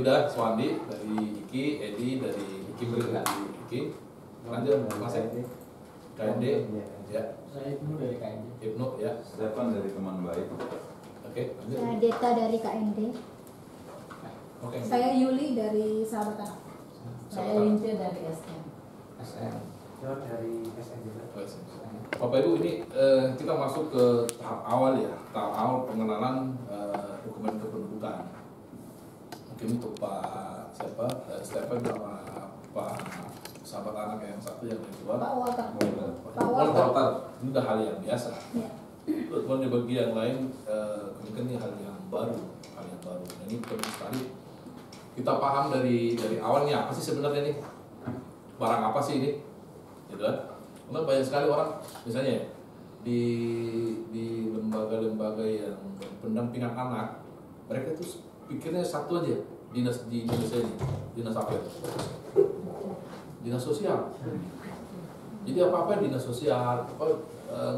udah Swandi dari IKI, Edi dari IKI dari IKI. Lanjut Mas KND ya. Saya Ibnu dari KND. Ibnu ya. Stefan dari teman baik. Oke, lanjut. Saya Deta dari KND. Oke. Saya Yuli dari Sahabat Anak. Saya Lintia dari SM. SM. John dari SM juga. Bapak Ibu, ini kita masuk ke tahap awal ya, tahap awal pengenalan dokumen kependudukan. Mungkin untuk Pak siapa, Stefan sama Pak sahabat anak yang satu yang kedua. Pak Walter. Pak Walter, ini udah hal yang biasa. Ya. Teman di bagian lain mungkin ini hal yang baru, Nah, ini penting sekali kita paham dari awalnya apa sih sebenarnya nih, barang apa sih ini, gitu kan? Karena banyak sekali orang, misalnya di lembaga-lembaga yang pendampingan anak, mereka itu pikirnya satu aja, dinas di Indonesia ini, dinas apa? Dinas sosial. Jadi apa-apa dinas sosial,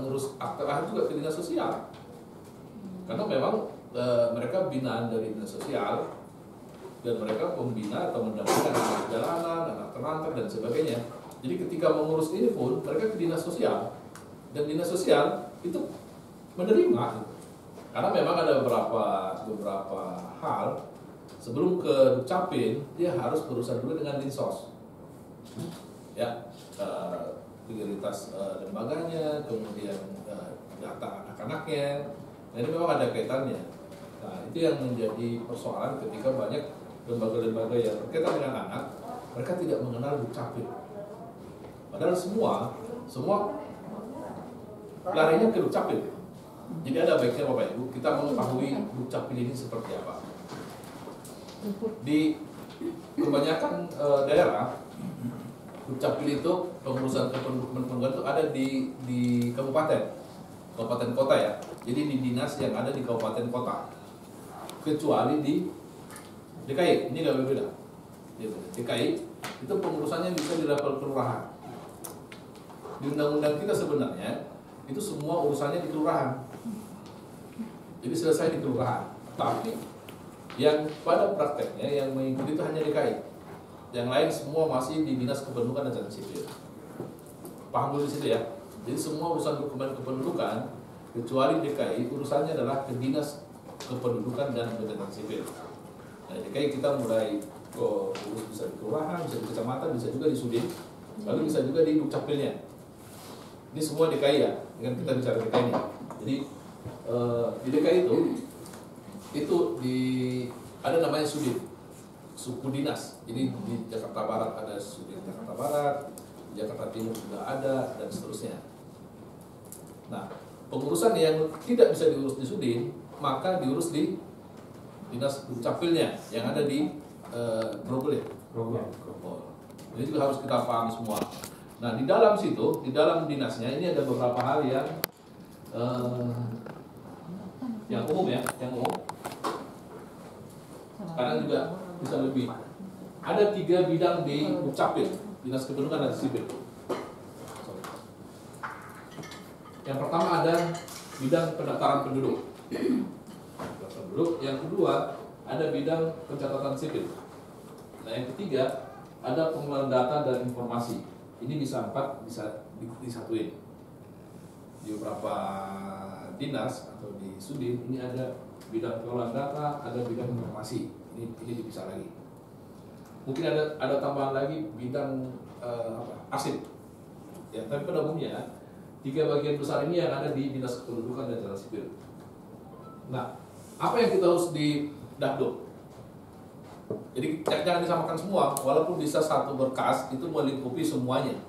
ngurus akte lahir juga ke dinas sosial. Karena memang mereka binaan dari dinas sosial dan mereka pembina atau mendampingi anak jalanan, anak terlantar dan sebagainya. Jadi ketika mengurus ini pun mereka ke dinas sosial dan dinas sosial itu menerima. Karena memang ada beberapa hal sebelum ke Dukcapil dia harus berurusan dulu dengan Dinsos. Ya, integritas lembaganya, kemudian data anak-anaknya. Nah, ini memang ada kaitannya. Nah, itu yang menjadi persoalan ketika banyak lembaga-lembaga yang berkaitan dengan anak, mereka tidak mengenal Dukcapil. Padahal semua larinya ke Dukcapil. Jadi ada baiknya Bapak Ibu kita mengetahui Dukcapil ini seperti apa. Di kebanyakan daerah Dukcapil itu pengurusan kependudukan itu ada di kabupaten kota ya. Jadi di dinas yang ada di kabupaten kota. Kecuali di DKI, ini nggak berbeda. DKI itu pengurusannya bisa di level kelurahan. Di undang-undang kita sebenarnya itu semua urusannya di kelurahan. Jadi selesai di kelurahan. Tapi yang pada prakteknya yang mengikuti itu hanya DKI. Yang lain semua masih di Dinas Kependudukan dan Catatan Sipil. Paham dulu di situ ya. Jadi semua urusan dokumen kependudukan kecuali DKI urusannya adalah ke Dinas Kependudukan dan Catatan Sipil. Nah, DKI kita mulai urus bisa di kelurahan, bisa di kecamatan, bisa juga di Sudin, lalu bisa juga di Dukcapilnya. Ini semua DKI ya, dengan kita bicara DKI ini. Jadi di DKI itu ada namanya Sudin, suku dinas. Jadi di Jakarta Barat ada Sudin Jakarta Barat, di Jakarta Timur juga ada, dan seterusnya. Nah, pengurusan yang tidak bisa diurus di Sudin, maka diurus di Dinas Dukcapilnya yang ada di Grogol ya. Grogol. Ini juga harus kita paham semua. Nah, di dalam situ, di dalam dinasnya ini ada beberapa hal yang umum ya, yang umum. Karena juga bisa lebih. Ada 3 bidang di Dukcapil, Dinas Kependudukan dan Sipil. Yang pertama ada bidang pendaftaran penduduk. Yang kedua ada bidang pencatatan sipil. Nah, yang ketiga ada pengelolaan data dan informasi. Ini bisa 4 bisa disatuin. Di beberapa dinas atau di Sudin ini ada bidang pengelolaan data, ada bidang informasi. Ini dipisah lagi. Mungkin ada tambahan lagi bidang arsip. Ya, tapi pada umumnya 3 bagian besar ini yang ada di Dinas Kependudukan dan Catatan Sipil. Nah, apa yang kita harus di Dakduk? Jadi jangan disamakan semua, walaupun bisa satu berkas itu melingkupi semuanya.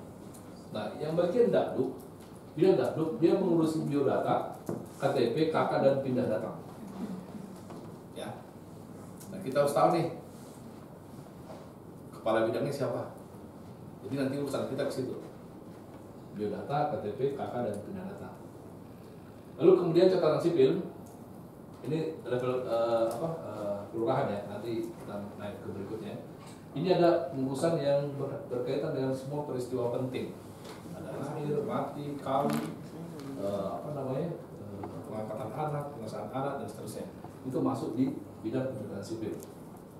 Nah, yang bagian Dakduk, bidang Dakduk dia mengurusi biodata, KTP, KK dan pindah datang. Ya. Nah, kita harus tahu nih kepala bidangnya siapa. Jadi nanti urusan kita ke situ. Biodata, KTP, KK dan pindah datang. Lalu kemudian catatan sipil. Ini level kelurahan ya, nanti kita naik ke berikutnya. Ini ada urusan yang berkaitan dengan semua peristiwa penting. Ada lahir, mati, kawin, pengangkatan anak, pengesahan anak dan seterusnya. Itu masuk di bidang pendidikan sipil.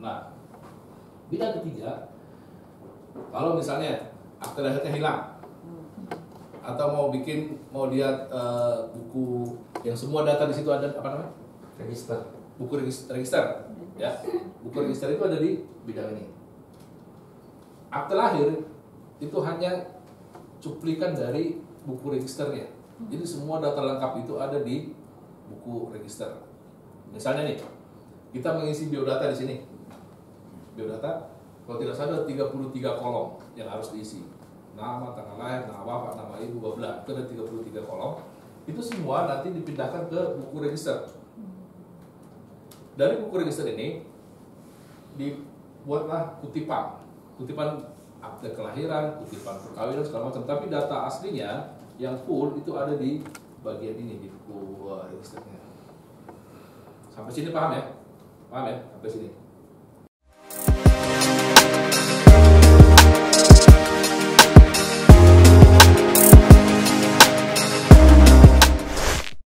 Nah, Bidang ketiga, kalau misalnya akte lahirnya hilang, atau mau lihat buku yang semua data di situ ada apa namanya? Register. Buku register, ya. Buku register itu ada di bidang ini. Akte lahir itu hanya cuplikan dari buku registernya. Jadi semua data lengkap itu ada di buku register. Misalnya nih, kita mengisi biodata di sini. Biodata, kalau tidak salah ada 33 kolom yang harus diisi. Nama, tanggal lahir, nama bapak, nama ibu, bla bla. Itu ada 33 kolom. Itu semua nanti dipindahkan ke buku register. Dari buku register ini dibuatlah kutipan akte kelahiran, kutipan perkawinan segala macam. Tapi data aslinya yang full itu ada di bagian ini, di buku registernya. Sampai sini paham ya? Paham ya? Sampai sini.